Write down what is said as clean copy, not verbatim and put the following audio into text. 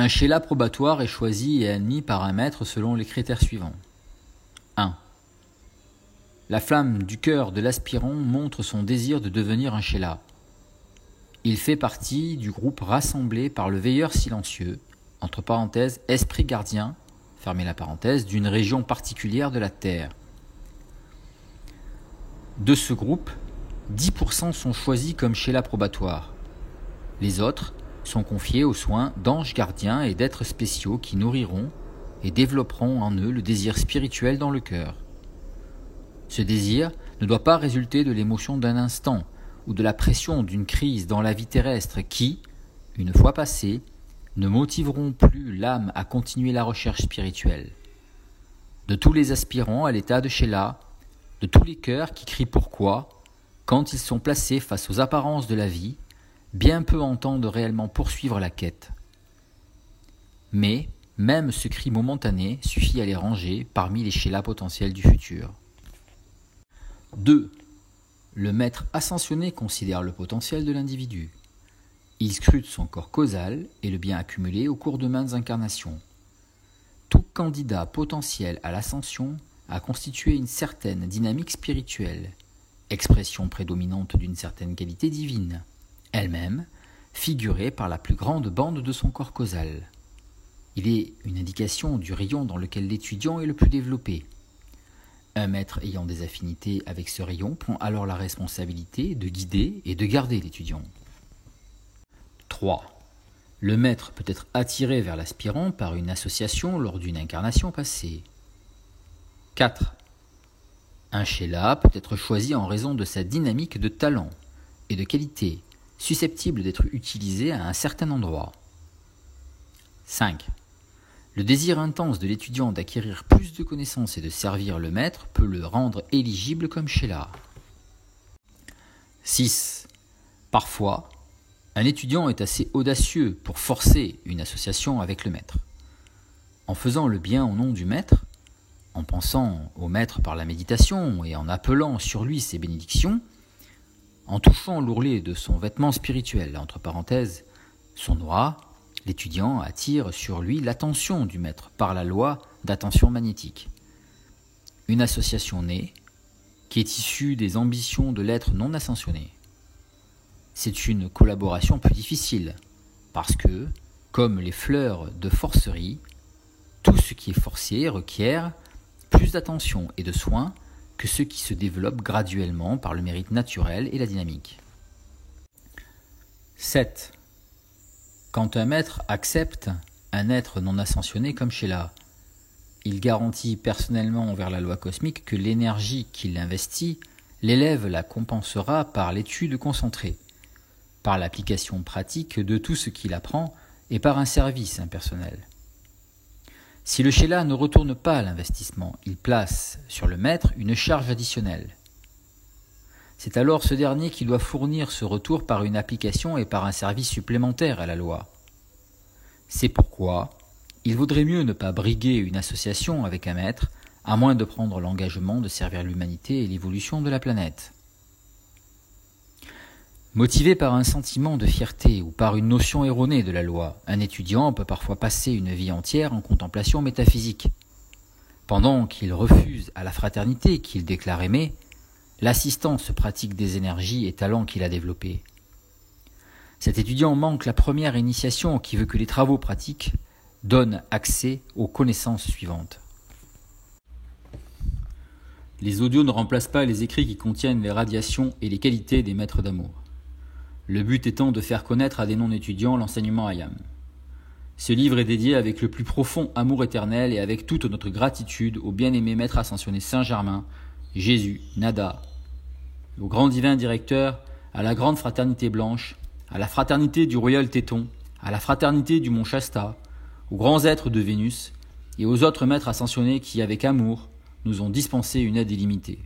Un schéla probatoire est choisi et admis par un maître selon les critères suivants. 1. La flamme du cœur de l'aspirant montre son désir de devenir un schéla. Il fait partie du groupe rassemblé par le veilleur silencieux, entre parenthèses, esprit gardien, fermez la parenthèse, d'une région particulière de la Terre. De ce groupe, 10% sont choisis comme schéla probatoire. Les autres sont confiés aux soins d'anges gardiens et d'êtres spéciaux qui nourriront et développeront en eux le désir spirituel dans le cœur. Ce désir ne doit pas résulter de l'émotion d'un instant ou de la pression d'une crise dans la vie terrestre qui, une fois passée, ne motiveront plus l'âme à continuer la recherche spirituelle. De tous les aspirants à l'état de schéla, de tous les cœurs qui crient pourquoi, quand ils sont placés face aux apparences de la vie, bien peu entendent réellement poursuivre la quête. Mais, même ce cri momentané suffit à les ranger parmi les schélas potentiels du futur. 2. Le maître ascensionné considère le potentiel de l'individu. Il scrute son corps causal et le bien accumulé au cours de maintes incarnations. Tout candidat potentiel à l'ascension a constitué une certaine dynamique spirituelle, expression prédominante d'une certaine qualité divine, elle-même figurée par la plus grande bande de son corps causal. Il est une indication du rayon dans lequel l'étudiant est le plus développé. Un maître ayant des affinités avec ce rayon prend alors la responsabilité de guider et de garder l'étudiant. 3. Le maître peut être attiré vers l'aspirant par une association lors d'une incarnation passée. 4. Un schéla peut être choisi en raison de sa dynamique de talent et de qualité susceptible d'être utilisé à un certain endroit. 5. Le désir intense de l'étudiant d'acquérir plus de connaissances et de servir le maître peut le rendre éligible comme schéla. 6. Parfois, un étudiant est assez audacieux pour forcer une association avec le maître. En faisant le bien au nom du maître, en pensant au maître par la méditation et en appelant sur lui ses bénédictions, en touchant l'ourlet de son vêtement spirituel, entre parenthèses, son noix, l'étudiant attire sur lui l'attention du maître par la loi d'attention magnétique. Une association née, qui est issue des ambitions de l'être non ascensionné. C'est une collaboration plus difficile, parce que, comme les fleurs de forcerie, tout ce qui est forcé requiert plus d'attention et de soin que ce qui se développe graduellement par le mérite naturel et la dynamique. 7. Quand un maître accepte un être non ascensionné comme schéla, il garantit personnellement envers la loi cosmique que l'énergie qu'il investit, l'élève la compensera par l'étude concentrée, par l'application pratique de tout ce qu'il apprend et par un service impersonnel. Si le schéla ne retourne pas l'investissement, il place sur le maître une charge additionnelle. C'est alors ce dernier qui doit fournir ce retour par une application et par un service supplémentaire à la loi. C'est pourquoi il vaudrait mieux ne pas briguer une association avec un maître, à moins de prendre l'engagement de servir l'humanité et l'évolution de la planète. Motivé par un sentiment de fierté ou par une notion erronée de la loi, un étudiant peut parfois passer une vie entière en contemplation métaphysique. Pendant qu'il refuse à la fraternité qu'il déclare aimer, l'assistance pratique des énergies et talents qu'il a développés. Cet étudiant manque la première initiation qui veut que les travaux pratiques donnent accès aux connaissances suivantes. Les audios ne remplacent pas les écrits qui contiennent les radiations et les qualités des maîtres d'amour. Le but étant de faire connaître à des non-étudiants l'enseignement Hayam. Ce livre est dédié avec le plus profond amour éternel et avec toute notre gratitude au bien-aimé maître ascensionné Saint-Germain, Jésus, Nada, au grand divin directeur, à la grande fraternité blanche, à la fraternité du royal Téton, à la fraternité du mont Shasta, aux grands êtres de Vénus et aux autres maîtres ascensionnés qui, avec amour, nous ont dispensé une aide illimitée.